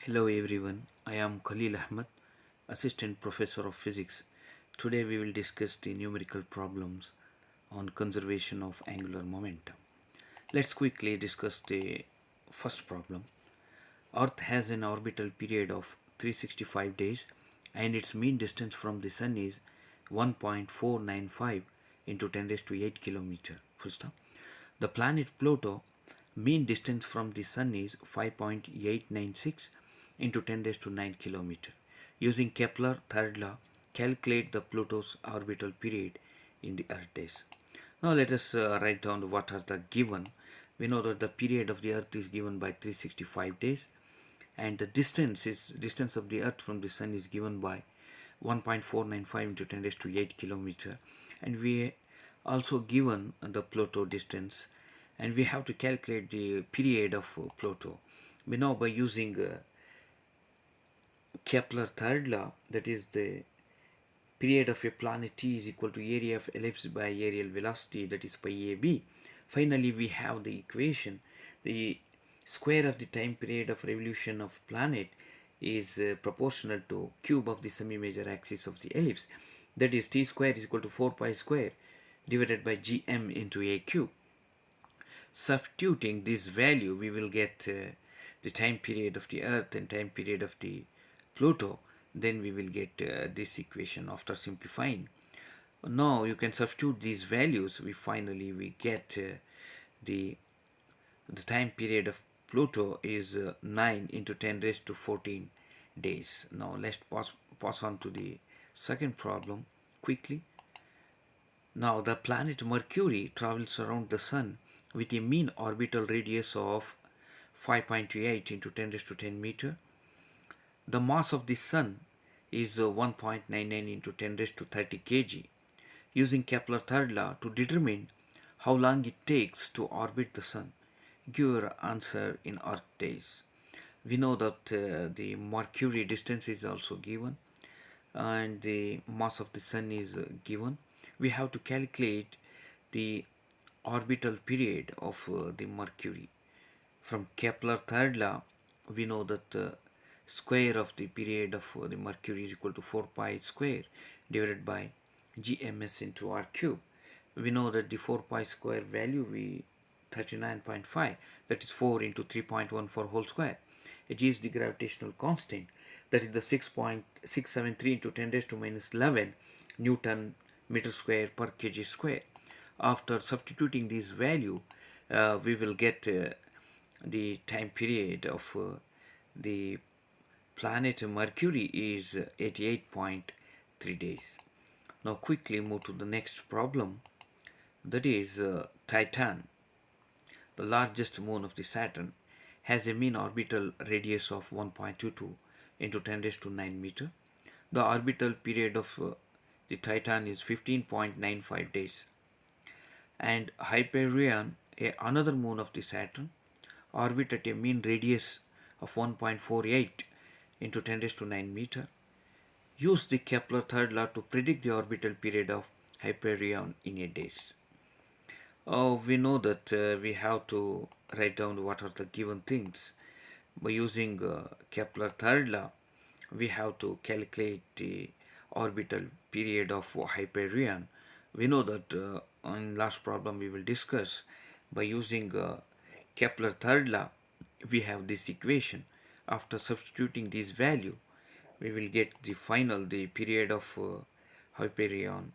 Hello everyone, I am Khalil Ahmed, Assistant Professor of Physics. Today we will discuss the numerical problems on conservation of angular momentum. Let's quickly discuss the first problem. Earth has an orbital period of 365 days and its mean distance from the Sun is 1.495 into 10 raised to 8 kilometer. Full stop. The planet Pluto mean distance from the Sun is 5.896 into 10 raised to 9 kilometer. Using Kepler third law, calculate the Pluto's orbital period in the Earth days. Now let us write down what are the given. We know that the period of the Earth is given by 365 days, and the distance of the Earth from the Sun is given by 1.495 into 10 raised to 8 kilometer, and we also given the Pluto distance, and we have to calculate the period of Pluto. We know by using Kepler third law, that is the period of a planet t is equal to area of ellipse by areal velocity, that is pi ab. Finally, we have the equation. The square of the time period of revolution of planet is proportional to cube of the semi-major axis of the ellipse. That is t square is equal to 4 pi square divided by gm into a cube. Substituting this value, we will get the time period of the Earth and time period of the Pluto. Then we will get this equation after simplifying. Now you can substitute these values. We get the the time period of Pluto is 9 into 10 raised to 14 days. Now let's pass on to the second problem quickly. Now the planet Mercury travels around the Sun with a mean orbital radius of 5.28 into 10 raised to 10 meter. The mass of the Sun is 1.99 into 10 raised to 30 kg. Using Kepler third law to determine how long it takes to orbit the Sun, give your answer in Earth days. We know that the Mercury distance is also given and the mass of the Sun is given. We have to calculate the orbital period of the Mercury. From Kepler third law, we know that the square of the period of the Mercury is equal to 4 pi square divided by gms into r cube. We know that the 4 pi square value we 39.5, that is 4 into 3.14 whole square. It is the gravitational constant, that is the 6.673 into 10 raised to minus 11 Newton meter square per kg square. After substituting this value, we will get the time period of the planet Mercury is 88.3 days. Now quickly move to the next problem, that is Titan, the largest moon of the Saturn, has a mean orbital radius of 1.22 into 10 raised to 9 meter. The orbital period of the Titan is 15.95 days. And Hyperion, another moon of the Saturn, orbit at a mean radius of 1.48 into 10 raised to 9 meter. Use the Kepler third law to predict the orbital period of Hyperion in a days. We know that we have to write down what are the given things. By using Kepler third law, we have to calculate the orbital period of Hyperion. We know that in last problem we will discuss, by using Kepler third law, we have this equation. After substituting this value, we will get the period of Hyperion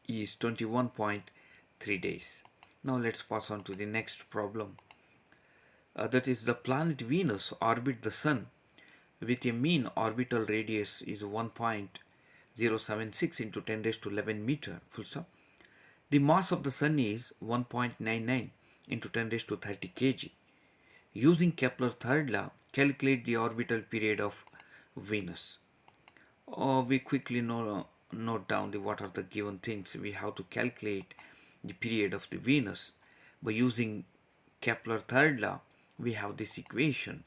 is 21.3 days. Now let's pass on to the next problem. That is, the planet Venus orbit the Sun with a mean orbital radius is 1.076 into 10 raised to 11 meter. Full stop. The mass of the Sun is 1.99 into 10 raised to 30 kg. Using Kepler third law, calculate the orbital period of Venus. We quickly note down what are the given things. We have to calculate the period of the Venus. By using Kepler third law, we have this equation.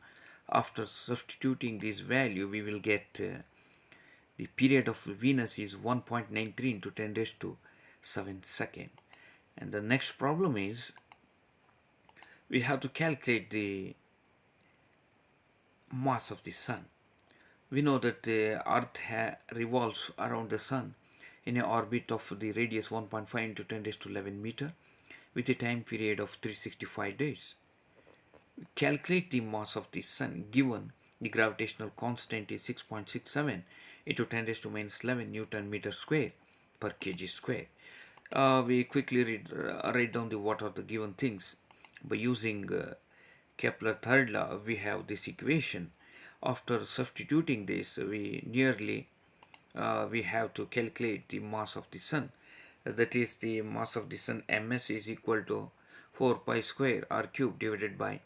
After substituting this value, we will get the period of Venus is 1.93 into 10 raised to 7 second. And the next problem is we have to calculate the mass of the sun. We know that the Earth revolves around the Sun in an orbit of the radius 1.5 into 10 raised to 11 meter with a time period of 365 days. Calculate the mass of the Sun given the gravitational constant is 6.67 into 10 raised to minus 11 Newton meter square per kg square. We quickly write down what are the given things. By using Kepler third law, we have this equation. After substituting this, we have to calculate the mass of the sun. That is, the mass of the sun ms is equal to 4 pi square r cube divided by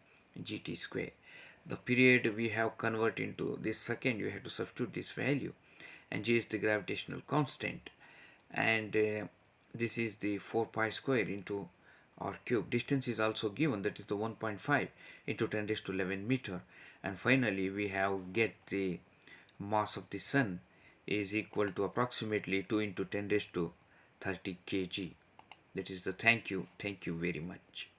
gt square. The period we have convert into this second, you have to substitute this value, and g is the gravitational constant, and this is the 4 pi square into r cube. Distance is also given, that is the 1.5 into 10 raised to 11 meter, and finally we have get the mass of the sun is equal to approximately 2 into 10 raised to 30 kg. That is the thank you very much.